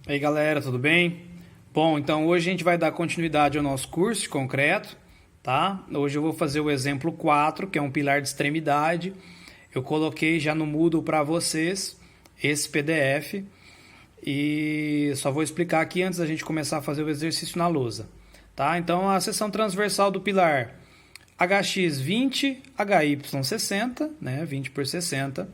E aí galera, tudo bem? Bom, então hoje a gente vai dar continuidade ao nosso curso de concreto, tá? Hoje eu vou fazer o exemplo 4, que é um pilar de extremidade. Eu coloquei já no Moodle para vocês esse PDF e só vou explicar aqui antes da gente começar a fazer o exercício na lousa, tá? Então a seção transversal do pilar HX 20, HY 60, né? 20 por 60.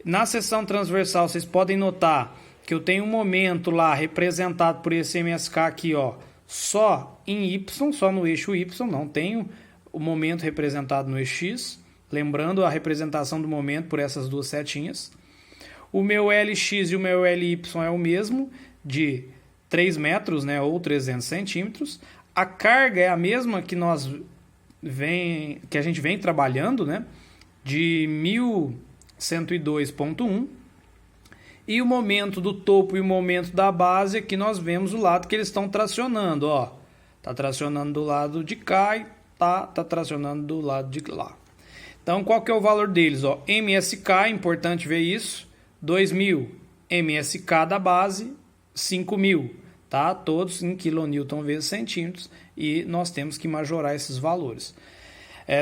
Na seção transversal vocês podem notar que eu tenho um momento lá representado por esse MSK aqui, ó, só em Y, só no eixo Y, não tenho o momento representado no eixo X, lembrando a representação do momento por essas duas setinhas. O meu LX e o meu LY é o mesmo, de 3 metros, né, ou 300 centímetros. A carga é a mesma que a gente vem trabalhando, né, de 1102,1. E o momento do topo e o momento da base, aqui nós vemos o lado que eles estão tracionando, ó. Tá tracionando do lado de cá e tá tracionando do lado de lá. Então, qual que é o valor deles, ó? MSK, é importante ver isso, 2.000. MSK da base, 5.000, tá? Todos em kN vezes centímetros e nós temos que majorar esses valores.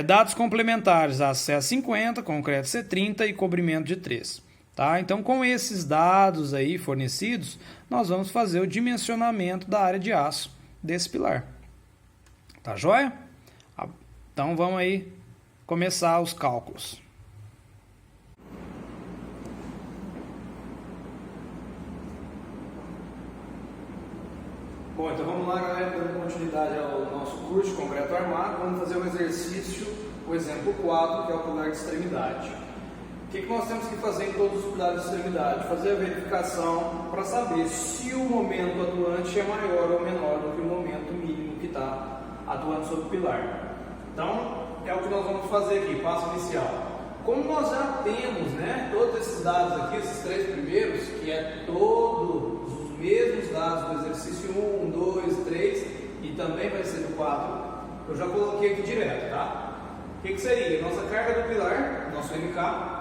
Dados complementares, AC 50, concreto C30 e cobrimento de 3. Tá? Então, com esses dados aí fornecidos, nós vamos fazer o dimensionamento da área de aço desse pilar. Tá joia? Então, vamos aí começar os cálculos. Bom, então vamos lá, galera, dando continuidade ao nosso curso de concreto armado. Vamos fazer o exercício, o exemplo 4, que é o pilar de extremidade. O que nós temos que fazer em todos os pilares de extremidade? Fazer a verificação para saber se o momento atuante é maior ou menor do que o momento mínimo que está atuando sobre o pilar. Então, é o que nós vamos fazer aqui, passo inicial. Como nós já temos, né, todos esses dados aqui, esses 3 primeiros, que é todos os mesmos dados do exercício 1, 2, 3 e também vai ser do 4, eu já coloquei aqui direto, tá? O que seria? Nossa carga do pilar, nosso MK,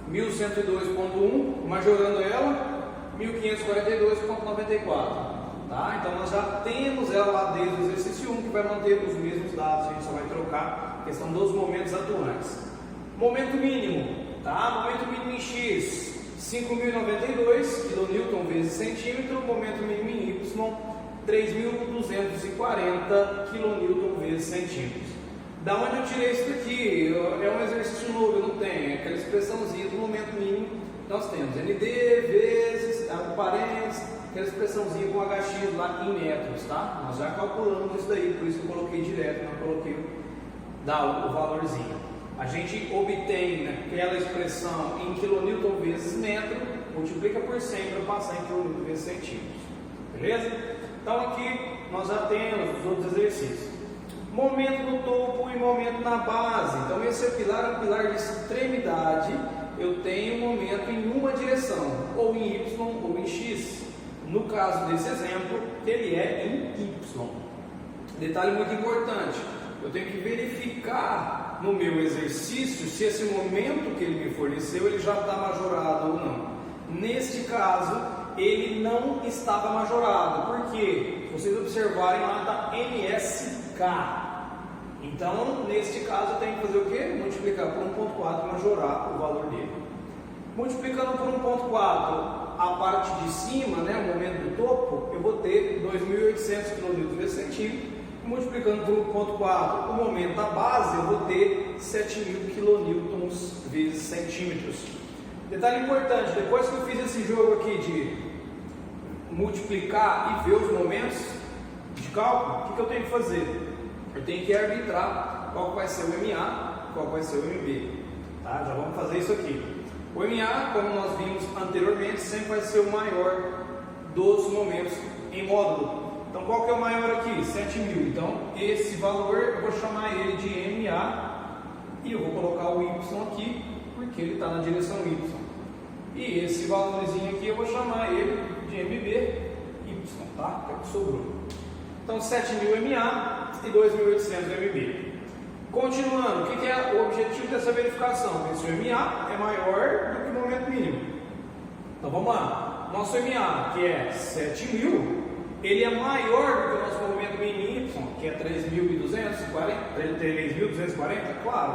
1102,1, majorando ela, 1542,94. Tá? Então nós já temos ela lá desde o exercício 1, que vai manter os mesmos dados, a gente só vai trocar a questão dos momentos atuantes. Momento mínimo, tá? Momento mínimo em X, 5.092 kN vezes centímetro, momento mínimo em Y, 3.240 kN vezes centímetro. Da onde eu tirei isso daqui? É um exercício novo, eu não tenho. É aquela expressãozinha do momento mínimo. Nós temos ND vezes, parênteses, aquela expressãozinha com HX lá em metros, tá? Nós já calculamos isso daí, por isso que eu coloquei direto, não coloquei o valorzinho. A gente obtém aquela expressão em kN vezes metro, multiplica por 100 para passar em kN vezes centímetros. Beleza? Então aqui nós já temos os outros exercícios. Momento no topo e momento na base. Então esse é um pilar de extremidade. Eu tenho momento em uma direção, ou em Y ou em X. No caso desse exemplo, ele é em Y. Detalhe muito importante, eu tenho que verificar no meu exercício se esse momento que ele me forneceu, ele já está majorado ou não. Neste caso, ele não estava majorado. Por quê? Se vocês observarem lá está MSK. Então, neste caso, eu tenho que fazer o quê? Multiplicar por 1,4 e majorar o valor dele. Multiplicando por 1,4 a parte de cima, né, o momento do topo, eu vou ter 2.800 kN vezes centímetro. Multiplicando por 1,4 o momento da base, eu vou ter 7.000 kN vezes centímetros. Detalhe importante, depois que eu fiz esse jogo aqui de multiplicar e ver os momentos de cálculo, o que eu tenho que fazer? Eu tenho que arbitrar qual vai ser o MA, qual vai ser o MB. Tá? Já vamos fazer isso aqui. O MA, como nós vimos anteriormente, sempre vai ser o maior dos momentos em módulo. Então qual que é o maior aqui? 7.000. Então esse valor eu vou chamar ele de MA e eu vou colocar o Y aqui, porque ele está na direção Y. E esse valorzinho aqui eu vou chamar ele de MB, Y, tá? É o que sobrou. Então 7.000 MA e 2.800 MB. Continuando, o que é o objetivo dessa verificação? Ver se o MA é maior do que o momento mínimo. Então vamos lá. nosso MA, que é 7.000, ele é maior do que o nosso movimento mínimo em Y, que é 3.240, claro,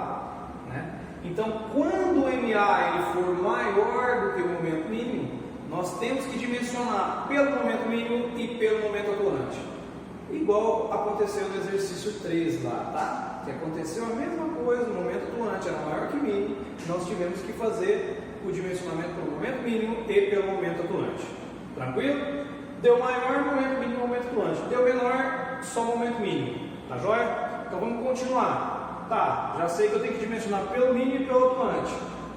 né? Então, quando o MA ele for maior do que o momento mínimo, nós temos que dimensionar pelo momento mínimo e pelo momento atuante. Igual aconteceu no exercício 3 lá, tá? Que aconteceu a mesma coisa, o momento atuante era maior que o mínimo, nós tivemos que fazer o dimensionamento pelo momento mínimo e pelo momento atuante. Tranquilo? Deu maior momento mínimo, momento atuante. Deu menor, só momento mínimo. Tá joia? Então vamos continuar. Tá, já sei que eu tenho que dimensionar pelo mínimo e pelo atuante.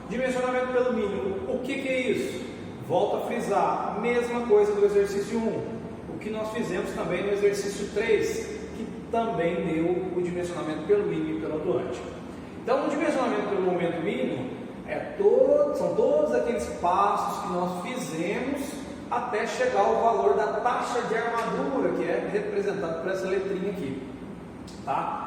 Dimensionamento pelo mínimo, o que é isso? Volto a frisar, mesma coisa do exercício 1. O que nós fizemos também no exercício 3, que também deu o dimensionamento pelo mínimo e pelo atuante. Então, o dimensionamento pelo momento mínimo são todos aqueles passos que nós fizemos até chegar ao valor da taxa de armadura, que é representado por essa letrinha aqui. Tá?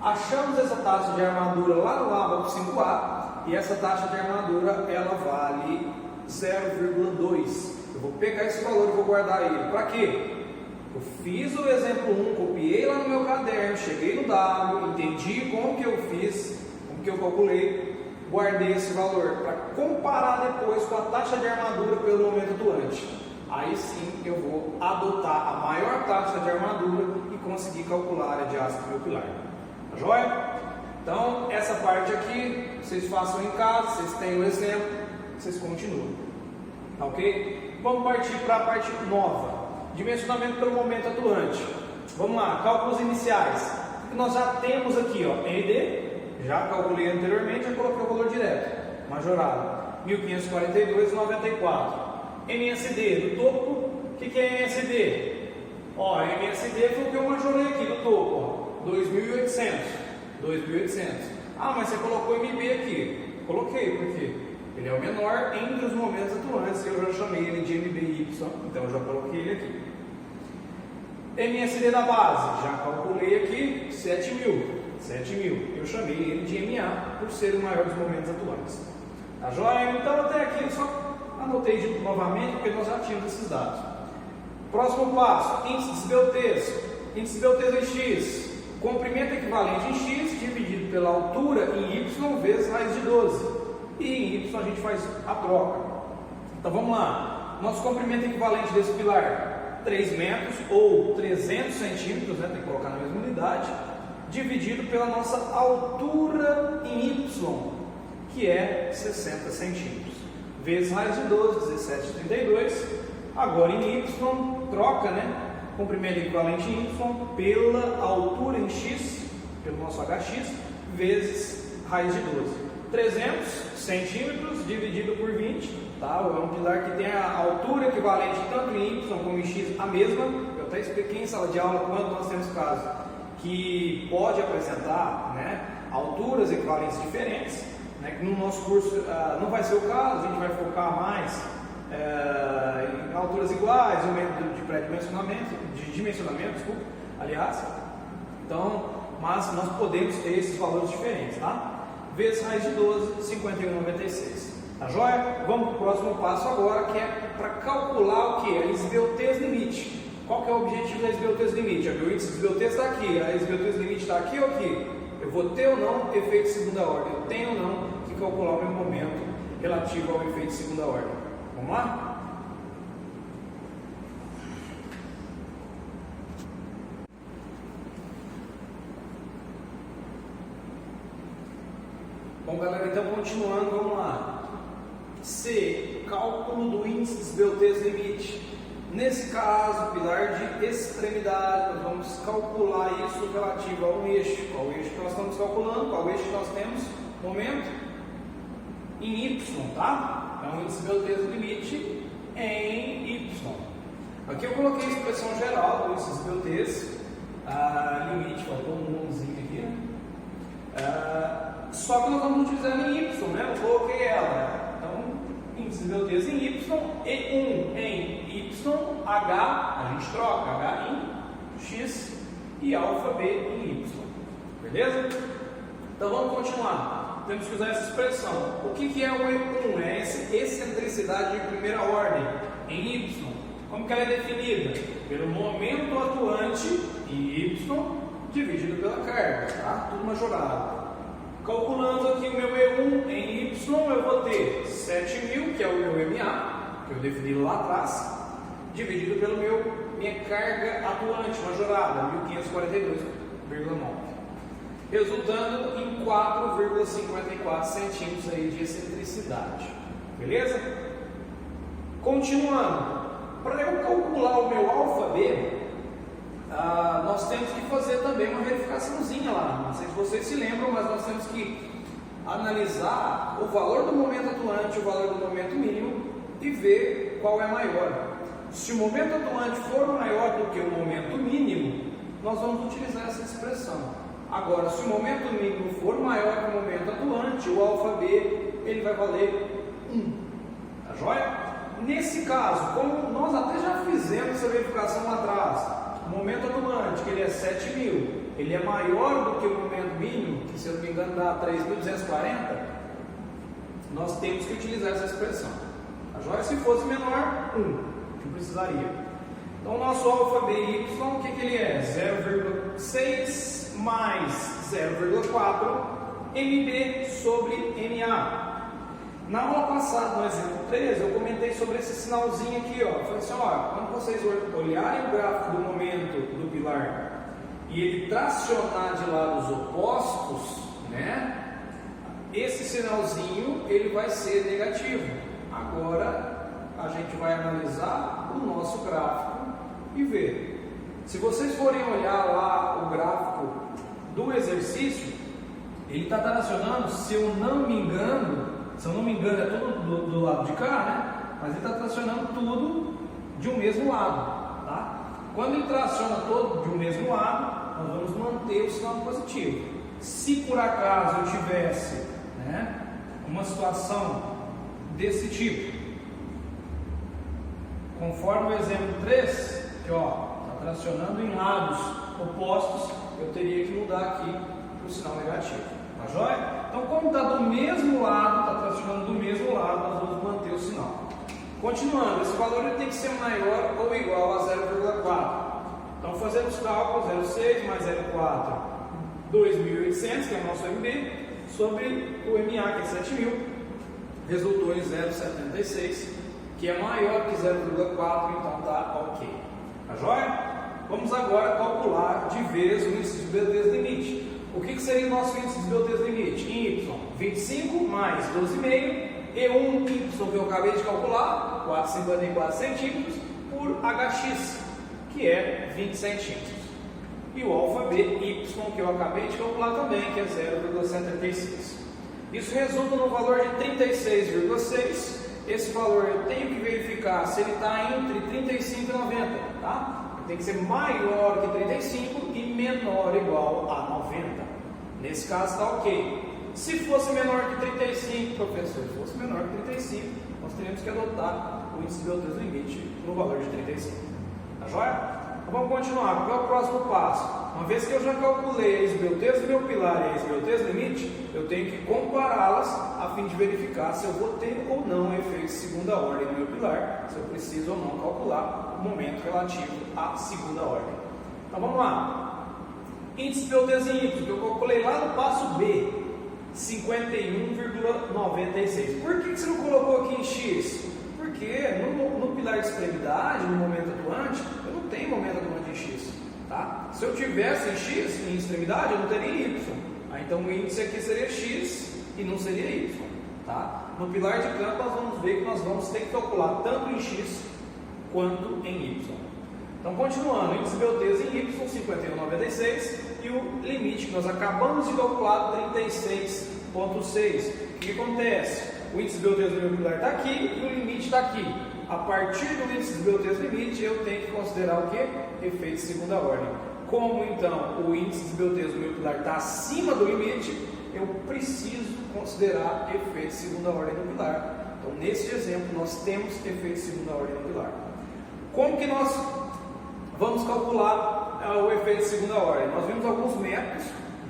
Achamos essa taxa de armadura lá no abaco 5A, e essa taxa de armadura ela vale 0,2. Eu vou pegar esse valor e vou guardar ele. Para quê? Eu fiz o exemplo 1, copiei lá no meu caderno, cheguei no W, entendi como que eu fiz, como que eu calculei, guardei esse valor para comparar depois com a taxa de armadura pelo momento atuante. Aí sim eu vou adotar a maior taxa de armadura e conseguir calcular a área de aço do meu pilar. Tá joia? Então, essa parte aqui, vocês façam em casa, vocês têm o exemplo, vocês continuam. Tá ok? Vamos partir para a parte nova. Dimensionamento pelo momento atuante. Vamos lá, cálculos iniciais. Nós já temos aqui, ó, ND, já calculei anteriormente, já coloquei o valor direto, majorado, 1542,94. MSD, do topo, o que é MSD? Ó, MSD foi o que eu majorei aqui do topo, ó, 2.800. Ah, mas você colocou MB aqui. Coloquei, porque ele é o menor entre os momentos atuantes, eu já chamei ele de MBY, então eu já coloquei ele aqui. MSD da base, já calculei aqui, 7.000. Eu chamei ele de MA por ser o maior dos momentos atuantes. Tá joia? Então até aqui eu só anotei novamente porque nós já tínhamos esses dados. Próximo passo, índice de esbeltez. Índice de esbeltez em X. Comprimento equivalente em X dividido pela altura em Y vezes raiz de 12. E em Y a gente faz a troca. Então vamos lá. Nosso comprimento equivalente desse pilar, 3 metros ou 300 centímetros, né? Tem que colocar na mesma unidade. Dividido pela nossa altura em Y, que é 60 centímetros, vezes raiz de 12, 17,32. Agora em Y, troca, né? Comprimento equivalente em Y pela altura em X, pelo nosso HX, vezes raiz de 12. 300 centímetros dividido por 20, tá? É um pilar que tem a altura equivalente tanto em Y como em X, a mesma. Eu até expliquei em sala de aula quando nós temos caso que pode apresentar, né, alturas equivalentes diferentes, né, que no nosso curso não vai ser o caso, a gente vai focar mais em alturas iguais, o método de pré-dimensionamento, de dimensionamento, desculpa, aliás. Então, mas nós podemos ter esses valores diferentes, tá? Vezes raiz de 12, 51,96. Tá joia? Vamos para o próximo passo agora, que é para calcular o que? A esbeltez limite. Qual que é o objetivo da esbeltez limite? O índice de esbeltez está aqui, a esbeltez limite está aqui ou aqui? Eu vou ter ou não efeito de segunda ordem? Eu tenho ou não que calcular o meu momento relativo ao efeito de segunda ordem? Vamos lá? Bom, galera, então continuando, vamos lá. C. Cálculo do índice de esbeltez limite. Nesse caso, pilar de extremidade, nós vamos calcular isso relativo a um eixo. Qual eixo que nós estamos calculando? Qual eixo que nós temos? Momento em Y, tá? Então, índice de esbeltez limite em Y. Aqui eu coloquei a expressão geral do índice de esbeltez limite, faltou um umzinho aqui, né? Só que nós vamos utilizar em Y, né? Eu coloquei ela. Então, índice de esbeltez em Y, E1 em Y, H, a gente troca, H em X e alfa B em Y. Beleza? Então vamos continuar. Temos que usar essa expressão. O que é o E1? É essa excentricidade de primeira ordem. em Y. Como que ela é definida? Pelo momento atuante em Y dividido pela carga, tá? Tudo majorado. Calculando aqui o meu E1 em Y, eu vou ter 7.000, que é o meu MA, que eu defini lá atrás, dividido pelo minha carga atuante majorada, 1542,9, resultando em 4,54 centímetros aí de excentricidade. Beleza? Continuando, para eu calcular o meu αβ, nós temos que fazer também uma verificaçãozinha lá. Não sei se vocês se lembram, mas nós temos que analisar o valor do momento atuante, o valor do momento mínimo e ver qual é maior. Se o momento atuante for maior do que o momento mínimo, nós vamos utilizar essa expressão. Agora, se o momento mínimo for maior que o momento atuante, o αβ ele vai valer 1. Tá joia? Nesse caso, como nós até já fizemos essa verificação lá atrás, o momento atuante, que ele é 7.000, ele é maior do que o momento mínimo, que se eu não me engano dá 3.240, nós temos que utilizar essa expressão. A joia, se fosse menor, 1, que precisaria. Então o nosso αβ y, o que ele é? 0,6 mais 0,4 mb sobre ma. Na aula passada, no exemplo 13, eu comentei sobre esse sinalzinho aqui, ó. Eu falei assim, ó, quando vocês olharem o gráfico do momento do pilar e ele tracionar de lados opostos, né? Esse sinalzinho, ele vai ser negativo. Agora, a gente vai analisar o nosso gráfico e ver. Se vocês forem olhar lá o gráfico do exercício, ele está tracionando, se eu não me engano, é tudo do lado de cá, né? Mas ele está tracionando tudo de um mesmo lado, tá? Quando ele traciona todo de um mesmo lado, nós vamos manter o sinal positivo. Se por acaso eu tivesse, né, uma situação desse tipo, conforme o exemplo 3, que está tracionando em lados opostos, eu teria que mudar aqui para o sinal negativo. Tá joia? Então, como está do mesmo lado, está tracionando do mesmo lado, nós vamos manter o sinal. Continuando, esse valor ele tem que ser maior ou igual a 0,4. Então, fazendo os cálculos, 0,6 mais 0,4, 2.800, que é o nosso MB, sobre o MA, que é 7.000, resultou em 0,76, que é maior que 0,4, então está ok. Tá joia? Vamos agora calcular de vez o índice de beleza limite. O que seria o nosso índice de beleza limite? Em Y, 25 mais 12,5, E1 Y, que eu acabei de calcular, 4,54 centímetros, por HX, que é 20 centímetros. E o αβ Y, que eu acabei de calcular também, que é 0,76. Isso resulta no valor de 36,6. Esse valor eu tenho que verificar se ele está entre 35 e 90, tá? Tem que ser maior que 35 e menor ou igual a 90. Nesse caso está ok. Se fosse menor que 35, professor, se fosse menor que 35, nós teríamos que adotar o índice de beleza limite no valor de 35. Tá joia? Então vamos continuar. Qual é o próximo passo? Uma vez que eu já calculei a esbelteza do meu pilar e a esbelteza limite, eu tenho que compará-las a fim de verificar se eu vou ter ou não efeito de segunda ordem no meu pilar, se eu preciso ou não calcular o momento relativo à segunda ordem. Então vamos lá. Índice de belteza em Y, que eu calculei lá no passo B, 51,96. Por que você não colocou aqui em X? Porque no pilar de extremidade, no momento atuante, eu não tenho momento atuante em X. Tá? Se eu tivesse em X, em extremidade, eu não teria em Y. Então o índice aqui seria X e não seria Y. Tá? No pilar de campo nós vamos ver que nós vamos ter que calcular tanto em X quanto em Y. Então continuando, índice de belteza em Y, 51,96, e o limite que nós acabamos de calcular, 36,6. O que acontece? O índice de belteza do meu pilar está aqui e o limite está aqui. A partir do índice de belteza limite, eu tenho que considerar o que? Efeito de segunda ordem. Como então o índice de belteza do meu pilar está acima do limite, eu preciso considerar efeito de segunda ordem no pilar. Então, nesse exemplo, nós temos efeito de segunda ordem no pilar. Como que nós vamos calcular o efeito de segunda ordem? Nós vimos alguns métodos,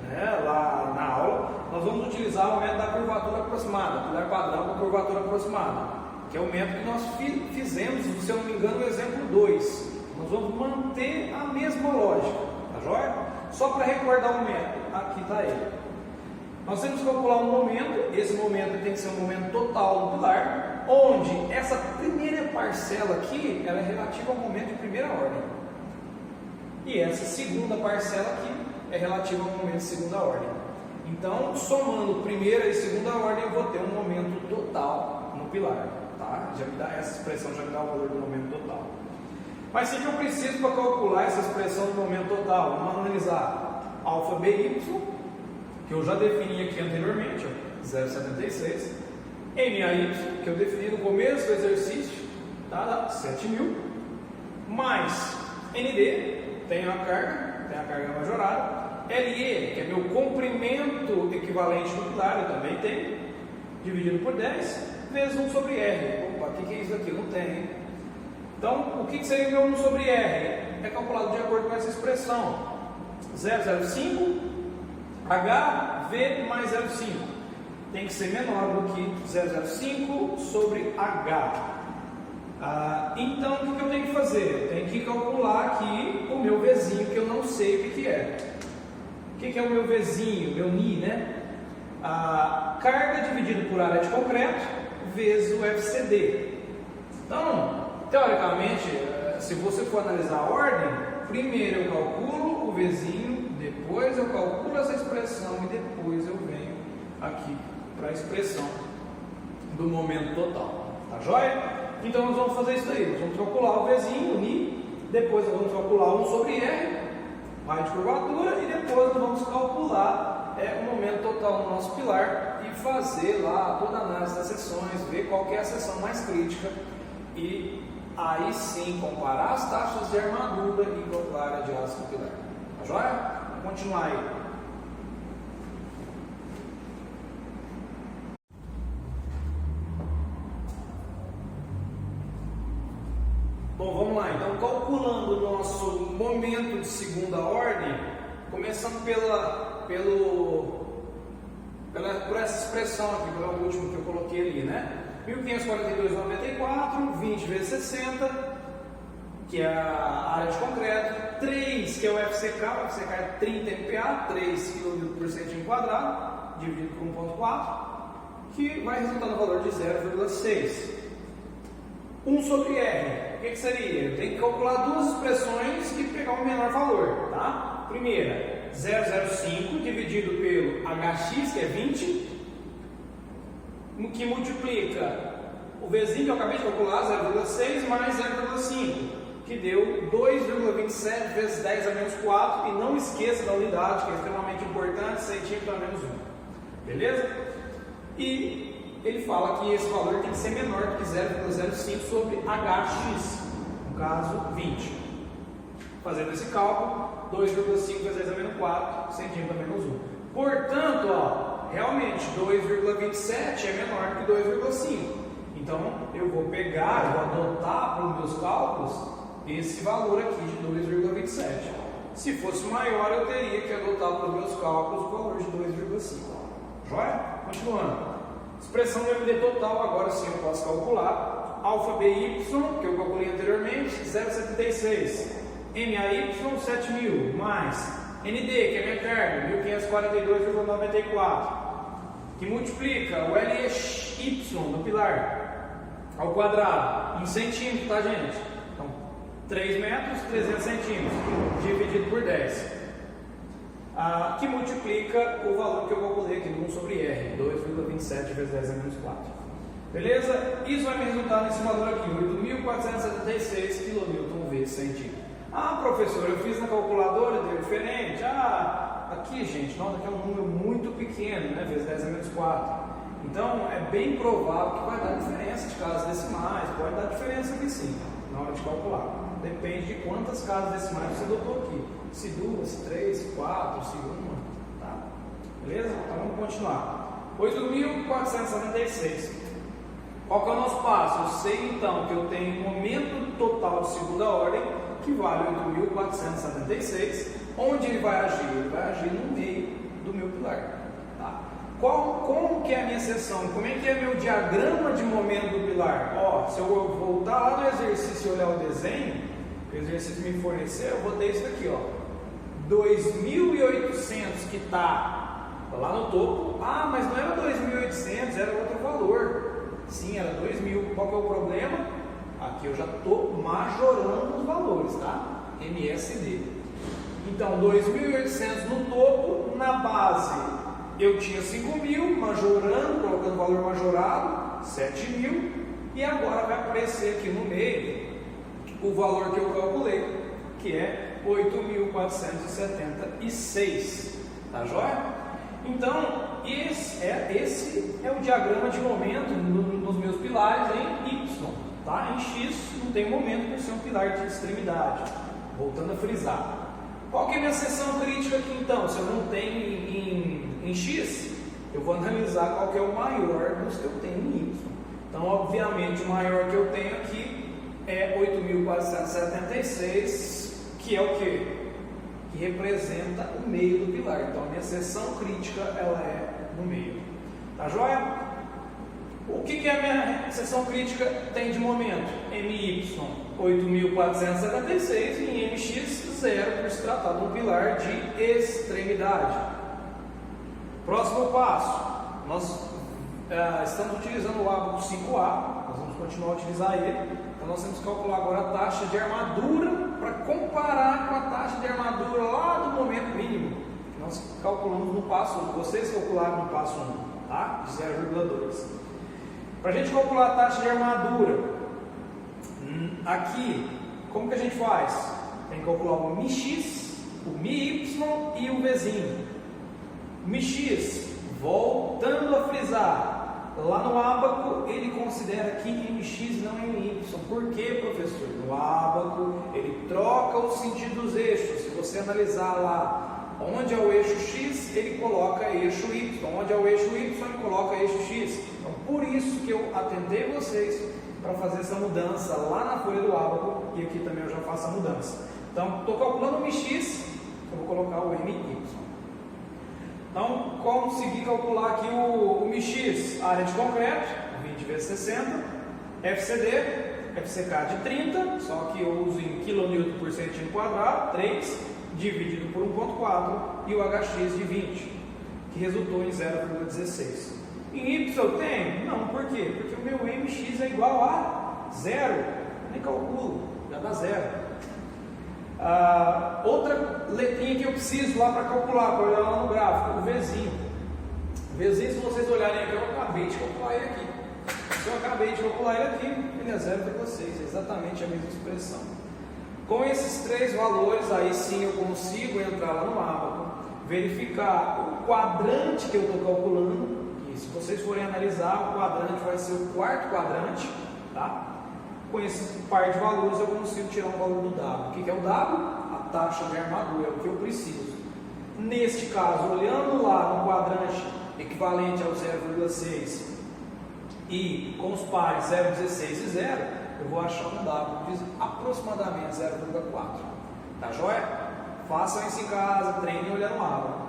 né, lá na aula. Nós vamos utilizar o método da curvatura aproximada, pilar padrão com curvatura aproximada. O que é o método que nós fizemos, se eu não me engano, no exemplo 2. Nós vamos manter a mesma lógica, tá joia? Só para recordar o método, aqui está ele. Nós temos que calcular um momento, esse momento tem que ser um momento total no pilar, onde essa primeira parcela aqui, ela é relativa ao momento de primeira ordem. E essa segunda parcela aqui é relativa ao momento de segunda ordem. Então, somando primeira e segunda ordem, eu vou ter um momento total no pilar. Tá? Já me dá, essa expressão já me dá o valor do momento total. Mas o que eu preciso para calcular essa expressão do momento total? Vamos analisar alfa BY, que eu já defini aqui anteriormente, 0,76. MAY, que eu defini no começo do exercício, tá? 7.000. Mais ND, tem a carga majorada. LE, que é meu comprimento equivalente no pilar, eu também tenho, dividido por 10, vezes 1 sobre R. Opa, o que é isso aqui? Eu não tenho. Então, o que seria meu 1 sobre R? É calculado de acordo com essa expressão. 0,05 HV mais 0,5. Tem que ser menor do que 0,05 sobre H. Então, o que eu tenho que fazer? Eu tenho que calcular aqui o meu Vzinho, que eu não sei o que é. O que é o meu Vzinho, meu Ni, né? A carga dividido por área de concreto vezes o FCD. Então, teoricamente, se você for analisar a ordem, primeiro eu calculo o Vzinho, depois eu calculo essa expressão e depois eu venho aqui para a expressão do momento total. Tá joia? Então nós vamos fazer isso aí. Nós vamos calcular o Vzinho, o Ni, depois nós vamos calcular 1 sobre R, raio de curvatura, e depois nós vamos calcular o momento total no nosso pilar e fazer lá toda a análise das seções, ver qual que é a seção mais crítica e aí sim comparar as taxas de armadura e calcular a área de aço do pilar. Tá joia? Vamos continuar aí. Bom, vamos lá. Então, calculando o nosso momento de segunda ordem, começando por essa expressão aqui, pelo último que eu coloquei ali, né? 1542,94, 20 vezes 60, que é a área de concreto, 3, que é o FCK é 30 MPa, 3 kg por centímetro quadrado, dividido por 1,4, que vai resultar no valor de 0,6. 1 sobre R. O que seria? Eu tenho que calcular duas expressões e pegar o menor valor, tá? Primeira, 0,05 dividido pelo HX, que é 20, que multiplica o Vzinho que eu acabei de calcular, 0,6 mais 0,5, que deu 2,27 vezes 10 a menos 4, e não esqueça da unidade, que é extremamente importante, centímetro a menos 1. Beleza? E ele fala que esse valor tem que ser menor do que 0,05 sobre HX, no caso 20. Fazendo esse cálculo, 2,5 vezes 10 a menos 4, centímetro a menos 1. Portanto, ó, realmente 2,27 é menor do que 2,5. Então, eu vou pegar, vou adotar para os meus cálculos esse valor aqui de 2,27. Se fosse maior, eu teria que adotar para os meus cálculos o valor de 2,5. Joia? Continuando. Expressão do MD total, agora sim eu posso calcular. Alfa BY, que eu calculei anteriormente, 0,76. MAY, 7.000, mais ND, que é a minha carga, 1542,94, que multiplica o LY do pilar ao quadrado, em centímetros, tá, gente? Então, 3 metros, 300 centímetros, dividido por 10. Que multiplica o valor que eu calculei aqui, do 1 sobre R, 2,27 vezes 10 a menos 4. Beleza? Isso vai me resultar nesse valor aqui, 8.476 kN vezes centímetro. Professor, eu fiz na calculadora, deu diferente. Aqui, gente, nossa, aqui é um número muito pequeno, né? Vezes 10 a menos 4. Então, é bem provável que vai dar diferença de casas decimais, pode dar diferença aqui sim, na hora de calcular. Depende de quantas casas decimais você adotou aqui. Se 2, se 3, se 4, se 1, tá? Beleza? Então vamos continuar. 8.476. Qual que é o nosso passo? Eu sei então que eu tenho um momento total de segunda ordem que vale 8.476. Onde ele vai agir? Ele vai agir no meio do meu pilar. Tá? Como que é a minha seção? Como é que é meu diagrama de momento do pilar? Ó, se eu voltar lá no exercício e olhar o desenho, que o exercício me forneceu, eu botei isso aqui, ó. 2.800 que está lá no topo. Ah, mas não era 2.800, era outro valor. Sim, era 2.000. Qual que é o problema? Aqui eu já estou majorando os valores, tá? MSD. Então, 2.800 no topo, na base eu tinha 5.000, majorando, colocando o valor majorado, 7.000, e agora vai aparecer aqui no meio o valor que eu calculei, que é 8.476, tá joia? Então, esse é o diagrama de momento nos meus pilares em Y, tá? Em X não tem momento por ser um pilar de extremidade. Voltando a frisar. Qual que é a minha seção crítica aqui então? Se eu não tenho em X, eu vou analisar qual que é o maior dos que eu tenho em Y. Então, obviamente, o maior que eu tenho aqui é 8.476, que é o quê? Que representa o meio do pilar. Então, a minha seção crítica, ela é no meio. Tá joia? O que a minha seção crítica tem de momento? MY 8.476 e em MX 0, por se tratar de um pilar de extremidade. Próximo passo, nós estamos utilizando o ábaco 5A, nós vamos continuar a utilizar ele. Então nós temos que calcular agora a taxa de armadura para comparar com a taxa de armadura lá do momento mínimo. Nós calculamos no passo 1, vocês calcularam no passo 1, tá? De 0,2. Para a gente calcular a taxa de armadura, aqui, como que a gente faz? Tem que calcular o MX, o MY e o Vzinho. O MX, voltando a frisar, lá no ábaco ele considera aqui MX não MY. Por quê, professor? No ábaco ele troca o sentido dos eixos. Se você analisar lá onde é o eixo X, ele coloca eixo Y. Onde é o eixo Y, ele coloca eixo X. Então, por isso que eu atentei vocês para fazer essa mudança lá na folha do ábaco, e aqui também eu já faço a mudança. Então, estou calculando o MX, eu vou colocar o MY. Então, consegui calcular aqui o MX, área de concreto, 20 vezes 60, FCD, FCK de 30, só que eu uso em kN por centímetro quadrado, 3, dividido por 1,4, e o HX de 20, que resultou em 0,16. Em Y eu tenho? Não, por quê? Porque o meu MX é igual a 0, nem calculo, já dá 0. Outra letrinha que eu preciso lá para calcular, para olhar lá no gráfico, o Vzinho. O Vzinho, se vocês olharem aqui, eu acabei de calcular ele aqui. Se eu acabei de calcular ele aqui, ele é 0,6, exatamente a mesma expressão. Com esses três valores, aí sim eu consigo entrar lá no ábaco, verificar o quadrante que eu estou calculando. E se vocês forem analisar, o quadrante vai ser o quarto quadrante, tá? Com esse par de valores eu consigo tirar um valor do W. O que é o W? A taxa de armadura, é o que eu preciso. Neste caso, olhando lá no quadrante equivalente ao 0,6 e com os pares 0,16 e 0, eu vou achar um W de aproximadamente 0,4. Tá joia? Façam isso em casa, treinem olhando a água.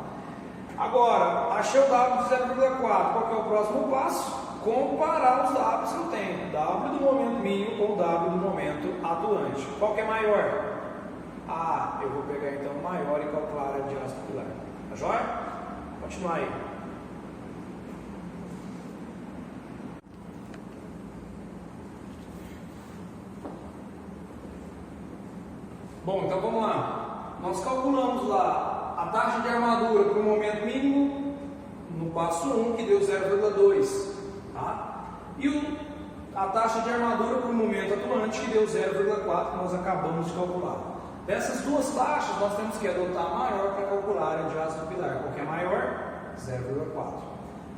Agora, achei o W de 0,4. Qual que é o próximo passo? Comparar os Ws que eu tenho. W do momento mínimo com o W do momento atuante. Qual que é maior? Eu vou pegar então o maior e calcular a diâmetro do pilar. Tá joia? Continuar aí. Bom, então vamos lá. Nós calculamos lá a taxa de armadura para o momento mínimo no passo 1, que deu 0,2. Tá? E a taxa de armadura para o momento atuante, que deu 0,4, que nós acabamos de calcular. Dessas duas taxas, nós temos que adotar a maior para calcular a área de aço do pilar. Qual que é maior? 0,4.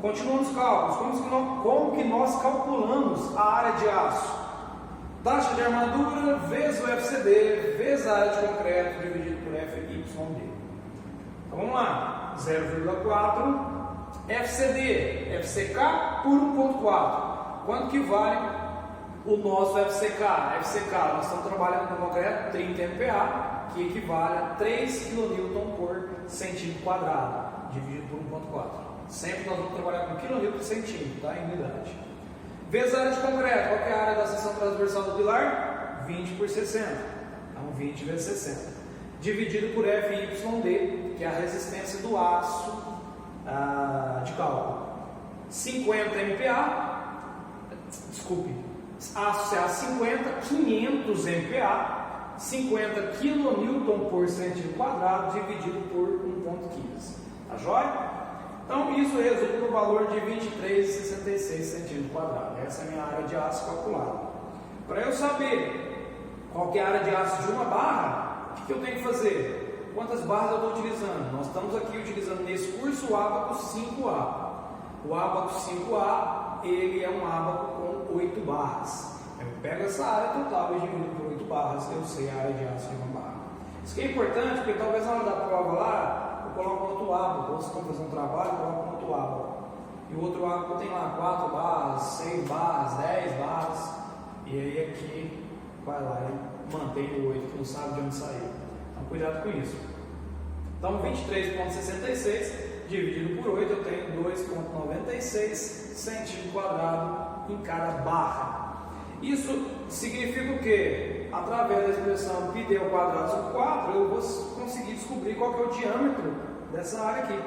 Continuamos os cálculos. Como que nós calculamos a área de aço? Taxa de armadura vezes o FCD vezes a área de concreto dividido por FYD. Então vamos lá. 0,4 FCD, FCK por 1,4. Quanto que vale o nosso FCK? FCK, nós estamos trabalhando com concreto 30 MPa, que equivale a 3 kN por centímetro quadrado, dividido por 1,4. Sempre nós vamos trabalhar com quilonewton por centímetro, tá? Em unidade. Vezes a área de concreto. Qual que é a área da seção transversal do pilar? 20 por 60. Então 20 vezes 60. Dividido por FYD, que é a resistência do aço de cálculo. 50 MPa, desculpe, aço CA50, 500 MPa, 50 kN por centímetro quadrado, dividido por 1,15. Tá jóia? Então isso resulta no valor de 23,66 centímetros quadrados. Essa é a minha área de aço calculada. Para eu saber qual que é a área de aço de uma barra, o que eu tenho que fazer? Quantas barras eu estou utilizando? Nós estamos aqui utilizando nesse curso o Abacus 5A. O Abacus 5A, ele é um abaco com 8 barras. Eu pego essa área total e divido por 8 barras, eu sei a área de aço de uma barra. Isso que é importante, porque talvez na hora da prova lá, eu coloco outro abaco, ou se estão fazendo um trabalho, eu coloco outro abaco. E o outro abaco tem lá 4 barras, 6 barras, 10 barras, e aí aqui vai lá e mantém o 8, que não sabe de onde saiu. Então cuidado com isso. Então 23,66 dividido por 8, eu tenho 2,96 centímetros quadrados em cada barra. Isso significa o quê? Através da expressão πd ao quadrado sobre 4, eu vou conseguir descobrir qual que é o diâmetro dessa área aqui.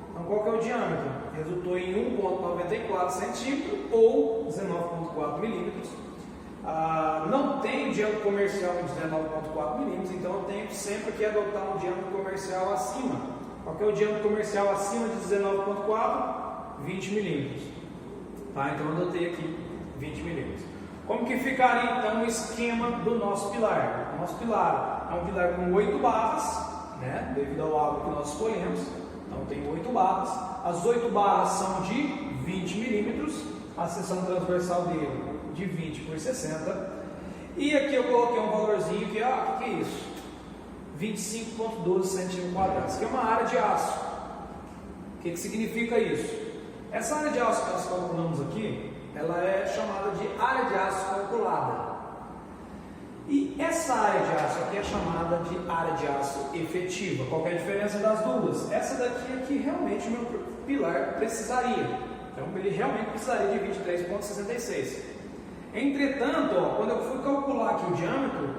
Então, qual que é o diâmetro? Resultou em 1,94 centímetros ou 19,4 milímetros. Não tem diâmetro comercial de 19,4 milímetros, então eu tenho sempre que adotar um diâmetro comercial acima. Qual que é o diâmetro comercial acima de 19,4? 20 milímetros. Tá? Então eu adotei aqui 20 milímetros. Como que ficaria então o esquema do nosso pilar? O nosso pilar é um pilar com 8 barras, né? Devido ao ângulo que nós escolhemos. Então tem 8 barras. As 8 barras são de 20 milímetros. A seção transversal dele de 20 por 60. E aqui eu coloquei um valorzinho que, o que é isso? 25,12 centímetros quadrados, que é uma área de aço. O que significa isso? Essa área de aço que nós calculamos aqui, ela é chamada de área de aço calculada. E essa área de aço aqui é chamada de área de aço efetiva. Qual que é a diferença das duas? Essa daqui é que realmente o meu pilar precisaria. Então ele realmente precisaria de 23,66. Entretanto, quando eu fui calcular aqui o diâmetro,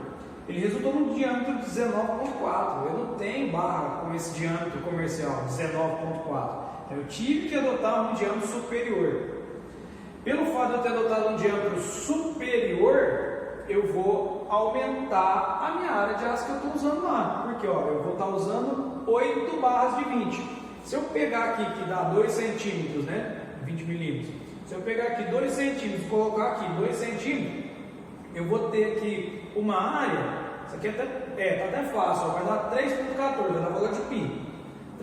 ele resultou num diâmetro de 19,4. Eu não tenho barra com esse diâmetro comercial, 19,4. Então eu tive que adotar um diâmetro superior. Pelo fato de eu ter adotado um diâmetro superior, eu vou aumentar a minha área de aço que eu estou usando lá. Porque eu vou estar usando 8 barras de 20. Se eu pegar aqui, que dá 2 centímetros, né? 20 milímetros. Se eu pegar aqui 2 centímetros e colocar aqui 2 centímetros, eu vou ter aqui uma área, isso aqui tá até fácil, vai dar 3,14, vai dar valor de π.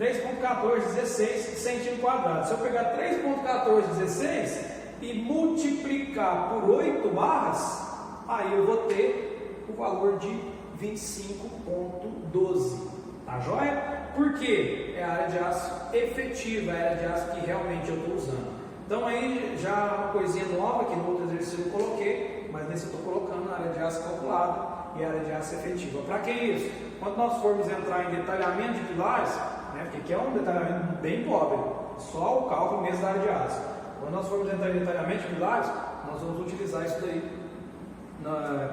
3,1416 centímetros quadrados. Se eu pegar 3,1416 e multiplicar por 8 barras, aí eu vou ter o valor de 25,12. Tá joia? Por quê? É a área de aço efetiva, é a área de aço que realmente eu estou usando. Então aí já é uma coisinha nova que no outro exercício eu coloquei, mas nesse eu estou colocando a área de aço calculada e a área de aço efetiva. Para que isso? Quando nós formos entrar em detalhamento de pilares, né, porque aqui é um detalhamento bem pobre, só o cálculo mesmo da área de aço. Quando nós formos entrar em detalhamento de pilares, nós vamos utilizar isso daí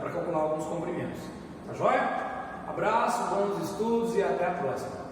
para calcular alguns comprimentos. Tá joia? Abraço, bons estudos e até a próxima.